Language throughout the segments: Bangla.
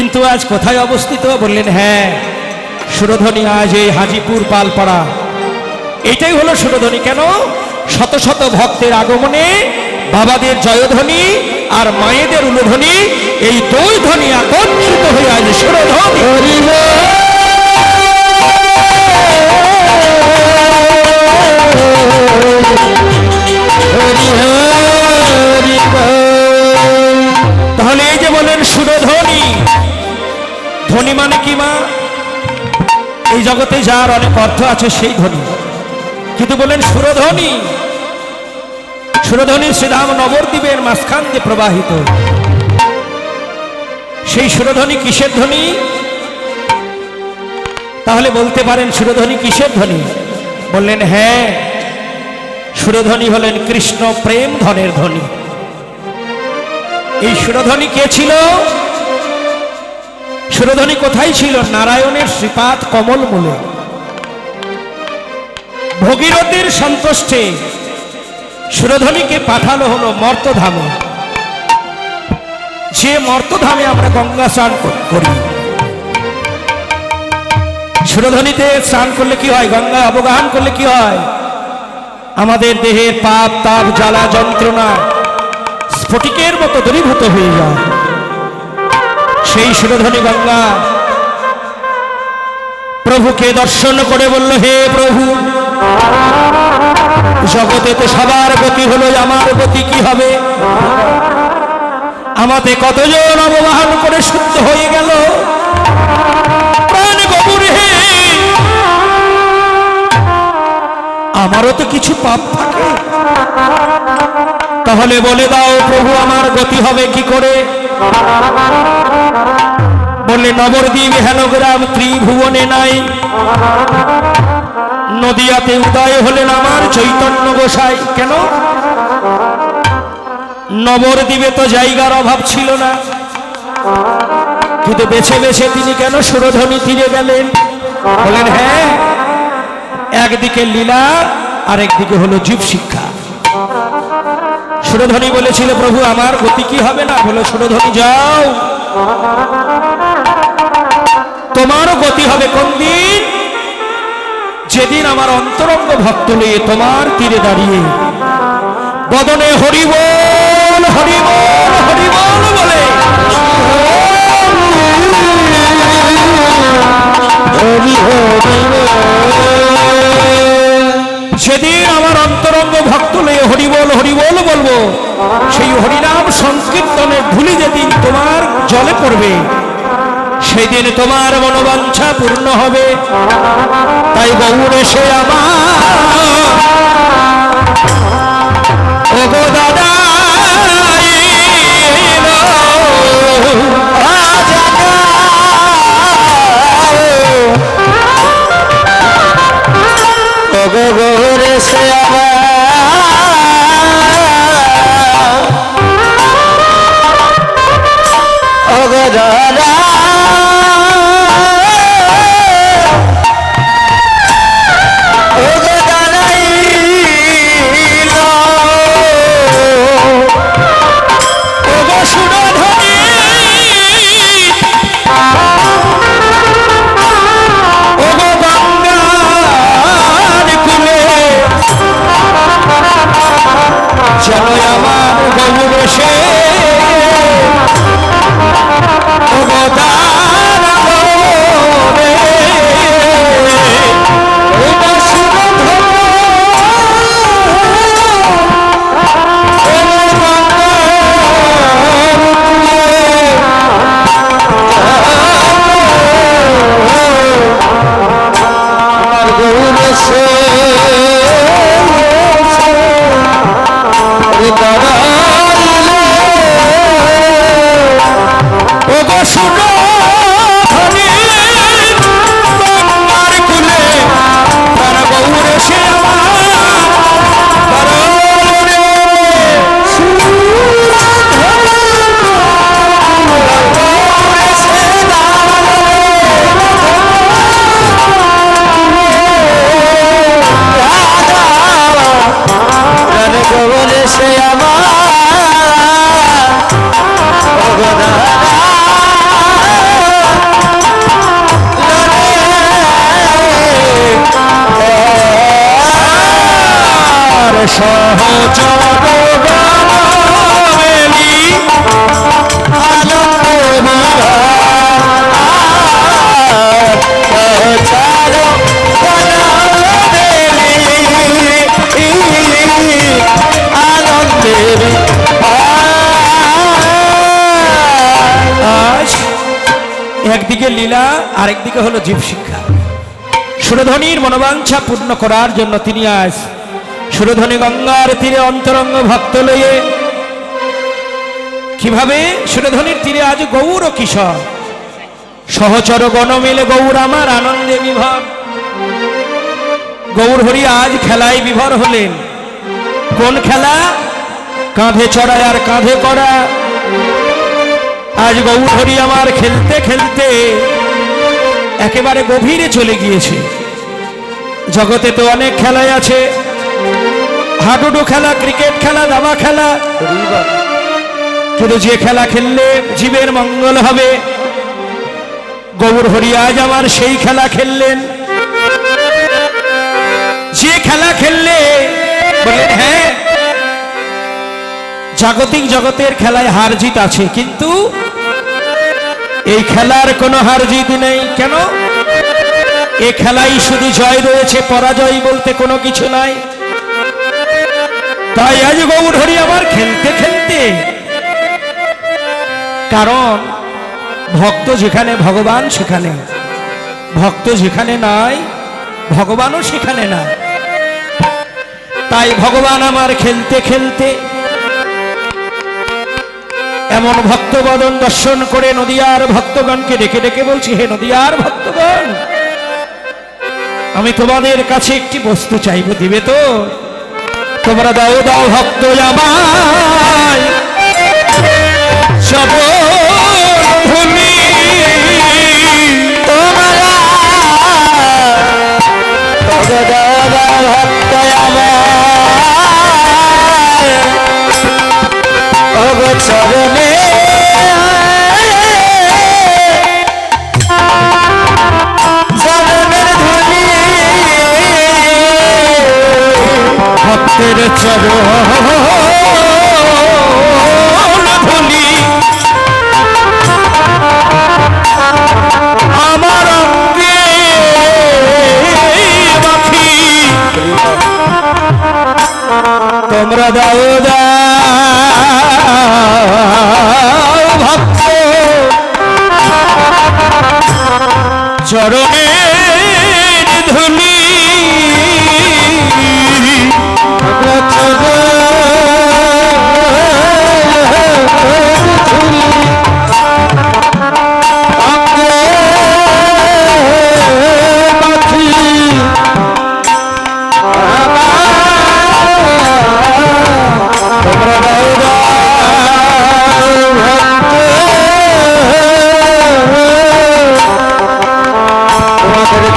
কিন্তু আজ কোথায় অবস্থিত? বললেন হ্যাঁ, সুরধ্বনি আজ এই হাজিপুর পালপাড়া। এটাই হলো সুরধ্বনি। কেন? শত শত ভক্তের আগমনে বাবাদের জয়ধ্বনি আর মায়েদের উলধ্বনি, এই দুই ধ্বনি একত্রিত হয়ে আজ সুরধ্বনি। তাহলে এই যে বলেন সুরধ্বনি, ধ্বনি মানে কি মা? এই জগতে যার অনেক অর্থ আছে সেই ধ্বনি, কিন্তু বলেন সুরধ্বনি। সুরধ্বনি শ্রীধাম নবদ্বীপের মাঝখান দিয়ে প্রবাহিত। সেই সুরধ্বনি কিসের ধ্বনি? তাহলে বলতে পারেন সুরধ্বনি কিসের ধ্বনি? বললেন হ্যাঁ, সুরধ্বনি হলেন কৃষ্ণ প্রেম ধনের ধ্বনি। এই সুরধ্বনি কে ছিল? সুরধ্বনি কোথায় ছিল? নারায়ণের শ্রীপাদ কমল মূলে। ভগীরথীর সন্তুষ্টে সুরধ্বনিকে পাঠানো হলো মর্তধামে। যে মর্তধামে আমরা গঙ্গা স্নান করি, সুরধ্বনিতে স্নান করলে কি হয়? গঙ্গা অবগাহন করলে কি হয়? আমাদের দেহের পাপ তাপ জ্বালা যন্ত্রণা স্ফটিকের মতো দূরীভূত হয়ে যায়। সেই সুরধ্বনি গঙ্গা প্রভুকে দর্শন করে বলল, হে প্রভু, জগতে তো সবার গতি হলো, আমার গতি কি হবে? আমাতে কতজন অবগাহন করে শুদ্ধ হয়ে গেল। প্রাণ গবুর হে, আমারও তো কিছু পাপ থাকে। তাহলে বলে দাও প্রভু, আমার গতি হবে কি করে? বললে নবদ্বীপ হেনগ্রাম ত্রিভুবনে নাই, নদিয়াতে উদয় হলেন আমার চৈতন্য গোসাই। কেন? নবদ্বীপে তো জায়গার অভাব ছিল না, কিন্তু বেছে বেছে তিনি কেন সুরধ্বনি তীরে গেলেন? বলেন হ্যাঁ, একদিকে লীলা আর একদিকে হলো জীব শিক্ষা। সুরধ্বনি বলেছিল, প্রভু আমার গতি কি হবে না? বলে সুরধ্বনি যাও, তোমারও গতি হবে কোন দিন? যেদিন আমার অন্তরঙ্গ ভক্ত নিয়ে তোমার তীরে দাঁড়িয়ে বদনে হরিবল হরিবল হরিবল বলে সেদিন আমার অন্তরঙ্গ ভক্ত নিয়ে হরিবল হরিবল বলবো, সেই হরিনাম সংকীর্তনের ধুলি যেদিন তোমার জলে পড়বে, সেই দিন তোমার মনোবাঞ্ছা পূর্ণ হবে। তাই গৌর এসে আমার ওগো দাদা ওগো গৌর এসে আমার ওগো দাদা চরণেলি আনন্দ আনন্দের আজ একদিকে লীলা আরেকদিকে হলো জীব শিক্ষা। সুরধনির মনোবাঞ্ছা পূর্ণ করার জন্য তিনি আজ সুরধনী গঙ্গার তীরে অন্তরঙ্গ ভক্ত লয়ে কিভাবে সুরধনির তীরে আজ গৌর কিশোর সহচর গণ মিলে গৌর আমার আনন্দে বিভর। গৌর হরি আজ খেলায় বিভর হলেন। কোন খেলা? কাঁধে চড়ায় আর কাঁধে করা। আজ গৌর হরি আমার খেলতে খেলতে একেবারে গভীরে চলে গিয়েছে। জগতে তো অনেক খেলাই আছে, হাডুডু খেলা, ক্রিকেট খেলা, দাবা খেলা, কিন্তু যে খেলা খেললে জীবের মঙ্গল হবে, গৌর হরি আজ আমার সেই খেলা খেললেন। যে খেলা খেললে বললেন হ্যাঁ জাগতিক জগতের খেলায় হার জিত আছে, কিন্তু এই খেলার কোনো হার জিত নেই। কেন? এ খেলাই শুধু জয় রয়েছে, পরাজয় বলতে কোনো কিছু নাই। তাই আজ গৌর হরি আমার খেলতে খেলতে, কারণ ভক্ত যেখানে ভগবান সেখানে, ভক্ত যেখানে নাই ভগবানও সেখানে না। তাই ভগবান আমার খেলতে খেলতে এমন ভক্তবদন দর্শন করে নদিয়ার ভক্তগণকে ডেকে ডেকে বলছি, হে নদিয়ার ভক্তগণ, আমি তোমাদের কাছে একটি বস্তু চাইব, দিবে তো? তোমরা দাও দাও ভক্ত আমায় ভূমি, তোমরা ভক্ত আমার চরণে ভক্তের চরণ ধুলি আমার অঙ্গে মাখি, তোমরা দাও দাও ভক্ত চরণের ধুলি।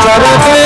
চরণে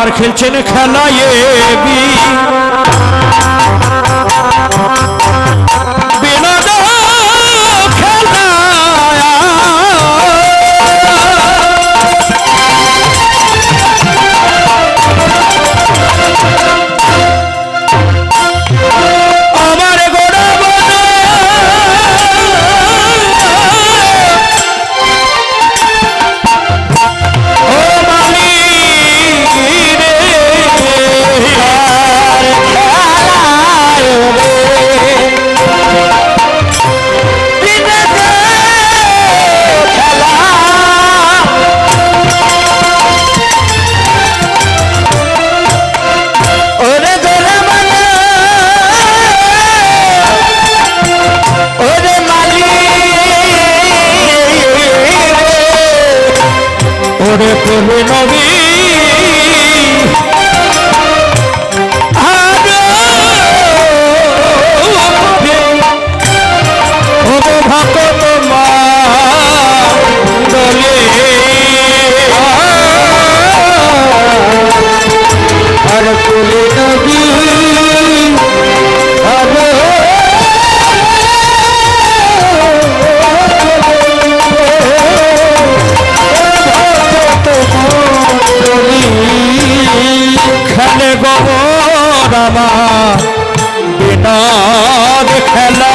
আমার খেলছেন খেলা বিনোদ খেলা। আমার গোড়া বনে ও মালি রে ওরে গোরা মানে ওরে মালি ওরে প্রভু নবী ভক্ত দলে আর কুলে নবী আর খেলে গোবর আমার বিনোদ খেলা।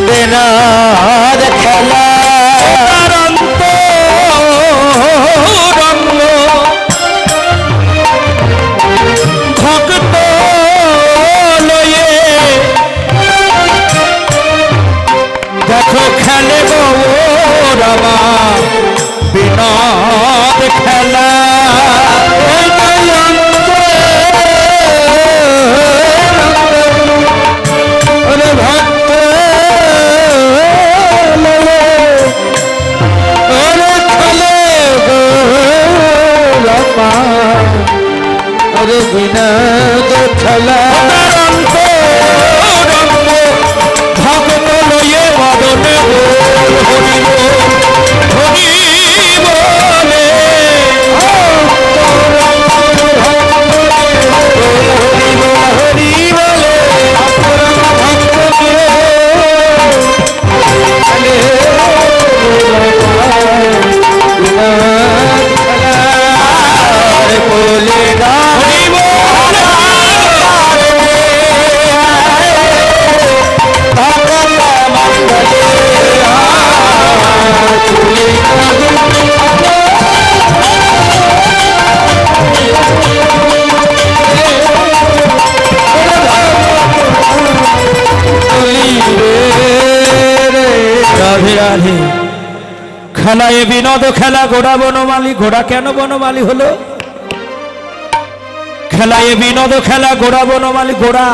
বিনোদ খেলা অনন্ত রঙ্গ ভক্ত লয়ে দেখো খেলে গোবর আমার বিনোদ খেলা। ওরে ভক্ত ওরে খেলে গোরমা ওরে বিনোদ খেলা অনন্ত রঙ্গ ভক্ত লয়ে বদনে হরি হরি বলে হরি বলে বলে হরি বলে রাধে রাধে। খেলায় বিনোদ খেলা ঘোড়া বনমালী। ঘোড়া কেন বনমালী হলো? খেলায় বিনোদ খেলা ঘোড়া বনমালী। ঘোড়া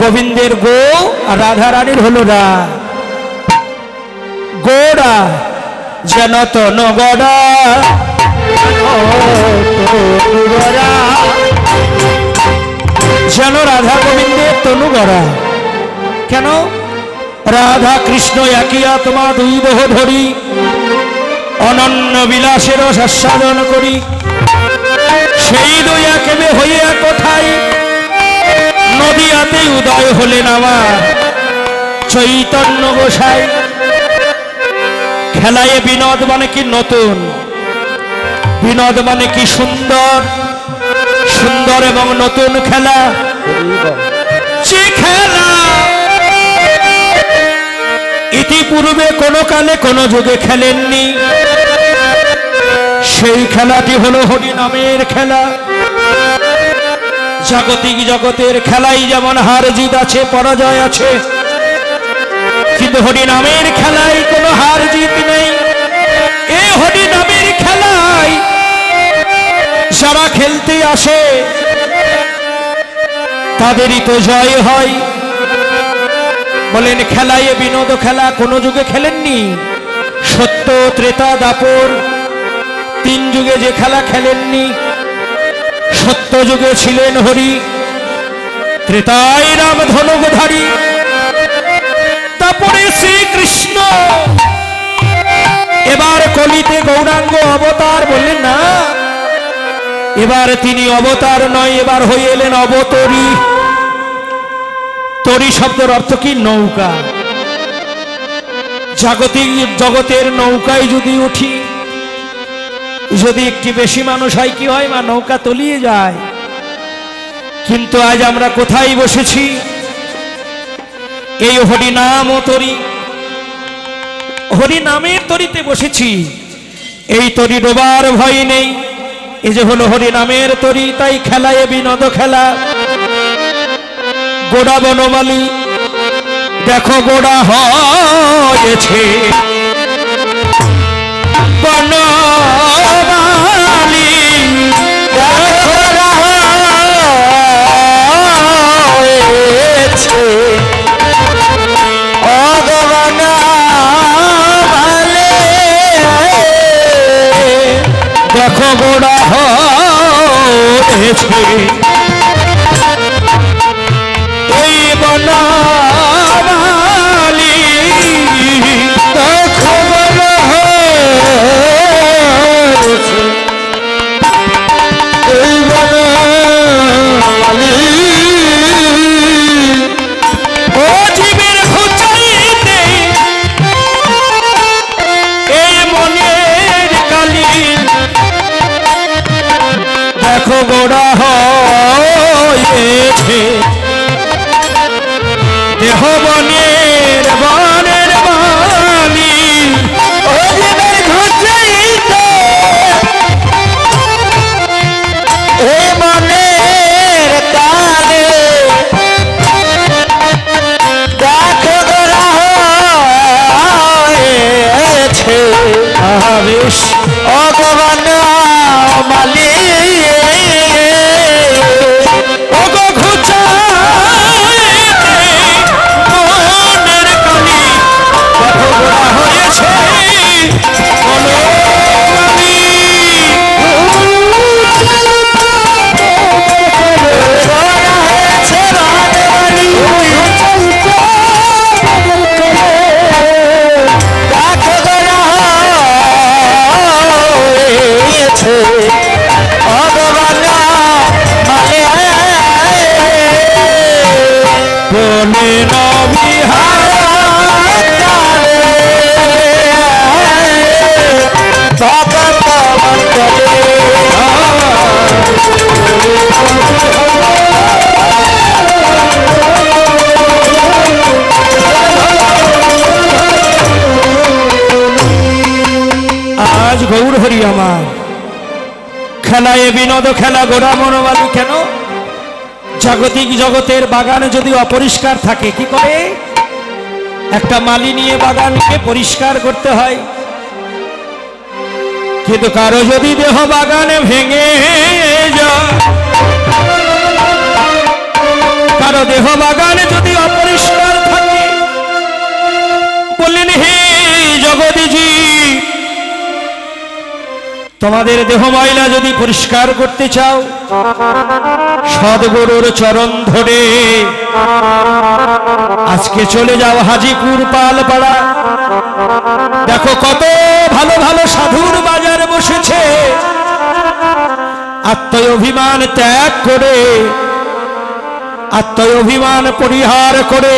গোবিন্দের গো আর রাধা রানীর হলো রা। গোড়া যেন তন গড়া যেন রাধা গোবিন্দের তনু গড়া। কেন? রাধা কৃষ্ণ একই আত্মা, দুই দেহ ধরি অনন্য বিলাসের আস্বাদন করি। সেই দুই একেবে হইয়া কোথায় নদিয়াতে উদয় হলেন আমার চৈতন্য গোসাই। খেলায় বিনোদ মানে কি নতুন, বিনোদ মানে কি সুন্দর, সুন্দর এবং নতুন খেলা। যে খেলা ইতিপূর্বে কোনো কালে কোনো যুগে খেলেননি, সেই খেলাটি হলো হরি নামের খেলা। জাগতিক জগতের খেলাই যেমন হার জিত আছে, পরাজয় আছে, কিন্তু হরি নামের খেলায় কোনো হার জিত নেই। এই হরি নামের খেলায় যারা খেলতে আসে তাদেরই তো জয় হয়। বলেন খেলায় বিনোদ খেলা কোনো যুগে খেলেননি? সত্য, ত্রেতা, দাপর তিন যুগে যে খেলা খেলেননি। সত্য যুগে ছিলেন হরি, ত্রেতায় রাম ধনুকধারী, অপরে শ্রীকৃষ্ণ এবার কলিতে গৌরাঙ্গ অবতার বললেন না, এবার তিনি অবতার নয়, এবার হয়ে এলেন অবতরী। তরী শব্দের অর্থ কি? নৌকা। জাগতিক জগতের নৌকায় যদি উঠি, যদি একটি বেশি মানুষ হয় কি হয় মা? নৌকা তলিয়ে যায়। কিন্তু আজ আমরা কোথায় বসেছি? এই হরিনাম তরী, হরিনামের তরীতে বসেছি। এই তরী ডোবার ভয় নেই। এই যে হলো হরিনামের তরী, তাই খেলায় বিনোদ খেলা। গোড়া বনমালী দেখো গোড়া হয়েছে বনমালী, দেখো গোড়া হয়েছে এই বনমালী, দেখো গোড়া হয়েছে এই বনমালী। ও জীবের খুঁচাইতে এই মনের কালী, দেখো গোড়া হয়েছে দেহ বনের বনের মালি। ও জীবের খুঁচাইতে এই মনের কালী, দেখো গোড়া হয়েছে বেশ অগবান মালি। ওগো ঘুচাইতে মনের কালি, দেখো গোড়া হয়েছে বনমালী। বনে নবিহার ভগত মন্ডলে, আজ গৌর হরি আমার খেলায় বিনোদ খেলা গোড়া বনমালী। কেন? জাগতিক জগতের বাগান যদি অপরিষ্কার থাকে কি করে? একটা মালি নিয়ে বাগানকে পরিষ্কার করতে হয়। কিন্তু কারো যদি দেহ বাগানে ভেঙে যায়, কারো দেহ বাগানে যদি অপরিষ্কার থাকে, বললেন হে জগদীজি, তোমাদের দেহ ময়লা যদি পরিষ্কার করতে চাও, সদ্গুরুর চরণ ধরে আজকে চলে যাও হাজিপুর পালপাড়া। দেখো কত ভালো ভালো সাধুর বাজার বসেছে। আত্মীয় অভিমান ত্যাগ করে, আত্মীয় অভিমান পরিহার করে,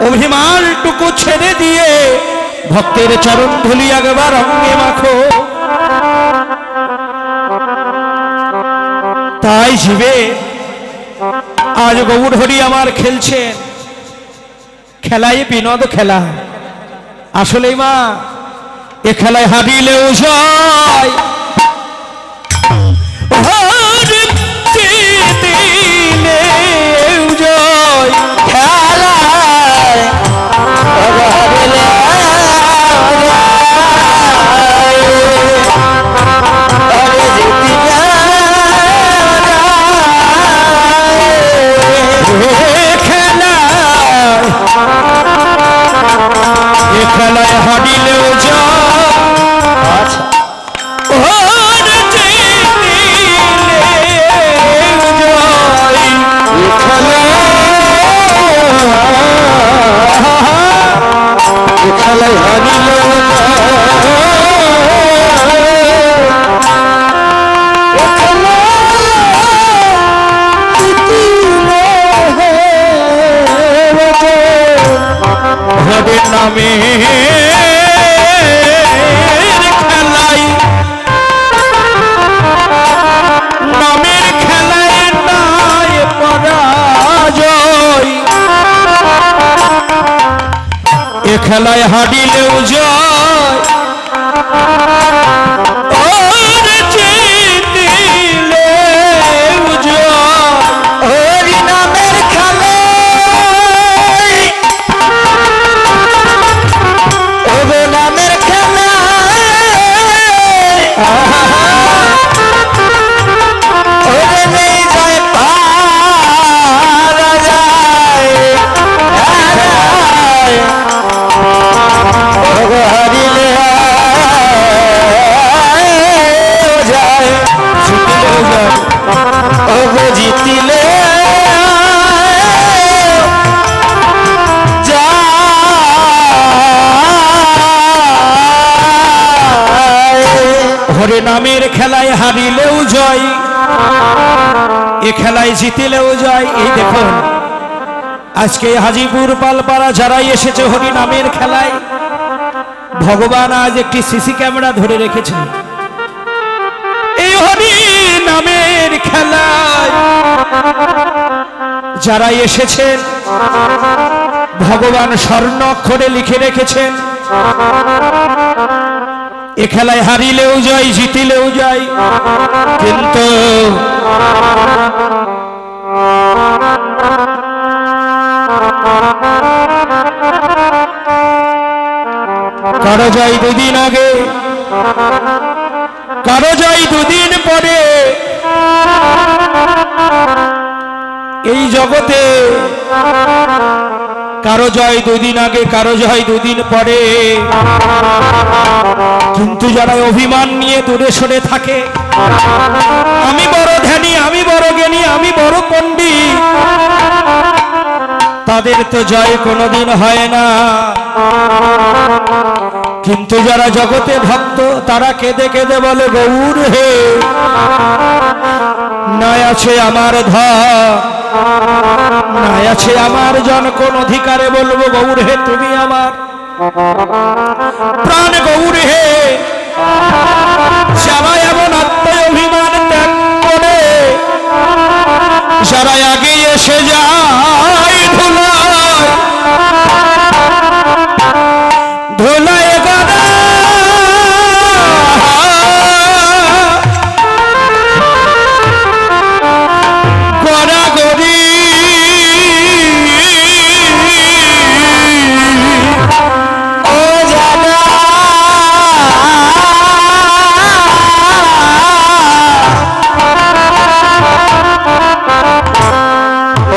অভিমানটুকু ছেড়ে দিয়ে ভক্তের চরণ ধুলি একবার অঙ্গে মাখো। তাই জীবে আজ গৌর হরি আমার খেলছেন খেলায় বিনোদ খেলা। আসলে মা এ খেলায় হারিলেও জয়, দিলেও জয়, খেলায় খেলায় হারিলেও জয়। খেলায় হারিলেও জয় ওরে জিতিলেও জয় হরি নামের খেলায় ওগো নামের খেলায় ওরে নেই যায় পারা যায় ওগো হারিলে যায় জিতিলেও জয় ওগো জিতিলে হরে নামের খেলায় হারিলেও জয় এ খেলায় জিতিলেও জয়। এই দেখুন আজকে হাজিপুর পালপাড়া যারাই এসেছে হরি নামের খেলায় ভগবান আজ একটি সিসি ক্যামেরা ধরে রেখেছে। এই হরি নামের খেলায় যারা এসেছেন ভগবান স্বর্ণ অক্ষরে লিখে রেখেছেন এ খেলায় হারিলেও জয় জিতিলেও জয়। কিন্তু কারো জয় দুদিন আগে কারো জয় দুদিন পরে এই জগতে কারো জয় দুদিন আগে কারো জয় দুদিন পরে। কিন্তু যারা অভিমান নিয়ে দূরে সরে থাকে আমি বড় ধ্যানী আমি বড় জ্ঞানী আমি বড় পণ্ডিত তাদের তো জয় কোনোদিন হয় না। কিন্তু যারা জগতে ভক্ত তারা কেঁদে কেঁদে বলে গৌর হে নাই আছে আমার ধন নাই আছে আমার জন কোন অধিকারে বলবো গৌর হে তুমি আমার প্রাণ গৌর হে। যারা এমন আত্মায় অভিমান ত্যাগ করে যারা আগে এসে যায় ধুলায় ধুলায় গাদা গড়াগড়ি ও জানা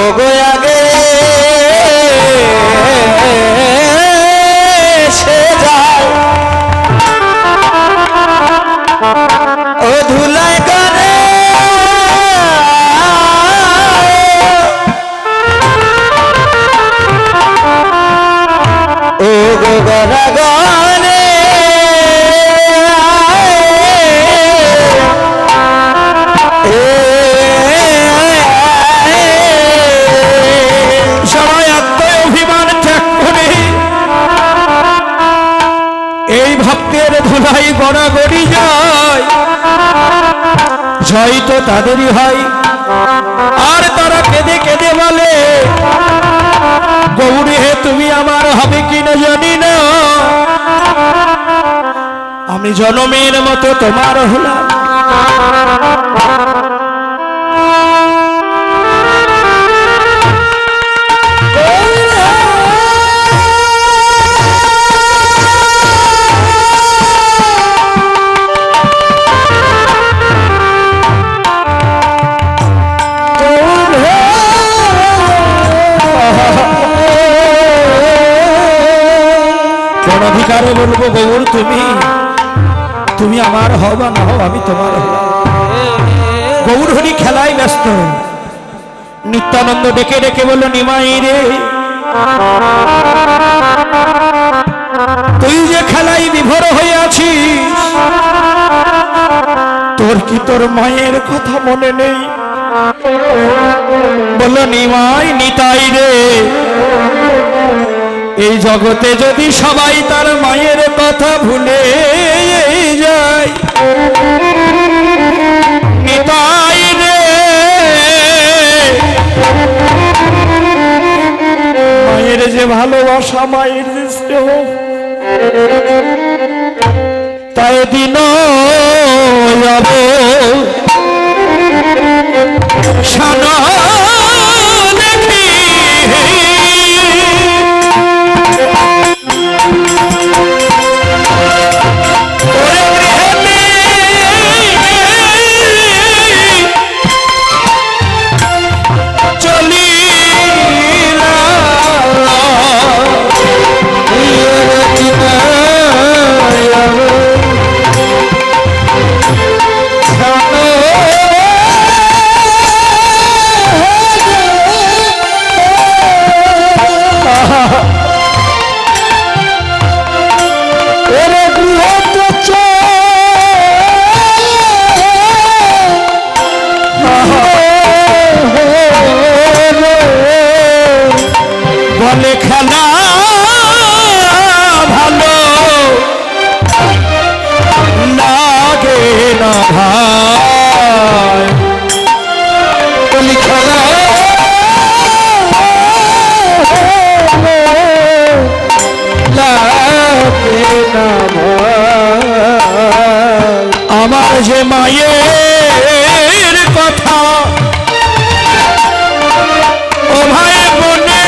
ওগো আগে সে যায় ও ধুলায় করে ও গো গরা গনে সবাই আত্মায় অভিমান ত্যাগ করে এই ভক্তের ধুলাই গড়াগড়ি যায় জয় তো তাদেরই হয়। আর তারা কেঁদে কেঁদে বলে গৌরী হে তুমি আমার হবে কিনা জানি না আমি জনমের মতো তোমার হলাম। কোন অধিকারে বলবো গৌর তুমি তুমি আমার হও বা না হও আমি তোমার হলাম। গৌর হরি খেলায় ব্যস্ত নিত্যানন্দ ডেকে ডেকে বলল নিমাই রে তুই যে খেলায় বিভোর হয়ে আছিস তোর কি তোর মায়ের কথা মনে নেই? বলল নিমাই নিতাই রে এই জগতে যদি সবাই তার মায়ের কথা ভুলে যায় নিতাই রে মায়ের যে ভালোবাসা দশা মায়ের দৃষ্টি তাই দিন সানা দেখি বলে খেলা ভালো লাগে না ভাই বলি খেলা লাগে না ভাই আমার যে মায়ের কথা ও ভাই মনে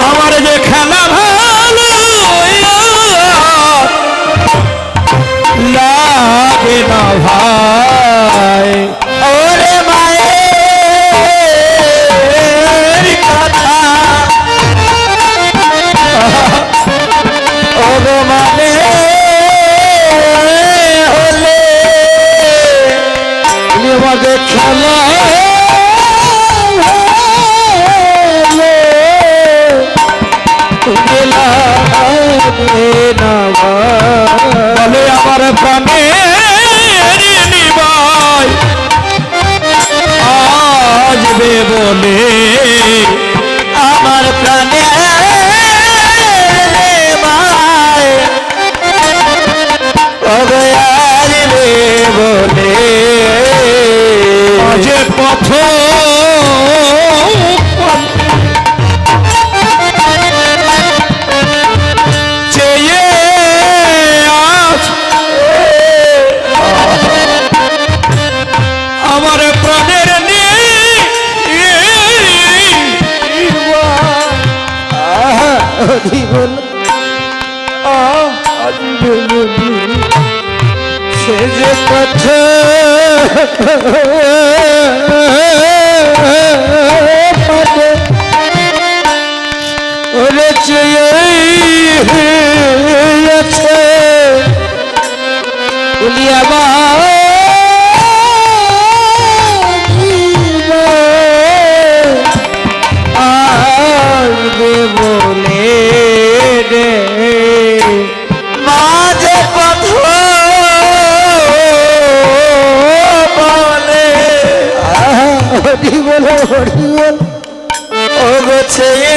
আমার যে খেলা ভালো লাগে না ভাই ওরে মায়ের কথা ও গো মানে হলে আমাদের খেলা বলে আমার প্রাণের নিবাই আসবে বলে আমার প্রাণের নিবাই আসবে বলে আজ পথ আমার প্রাণের সে যে কথা ওরে চেয়েছে বলি আমার আসবে বলে রে মাঝে পথ বলে হরি বল ও গোছে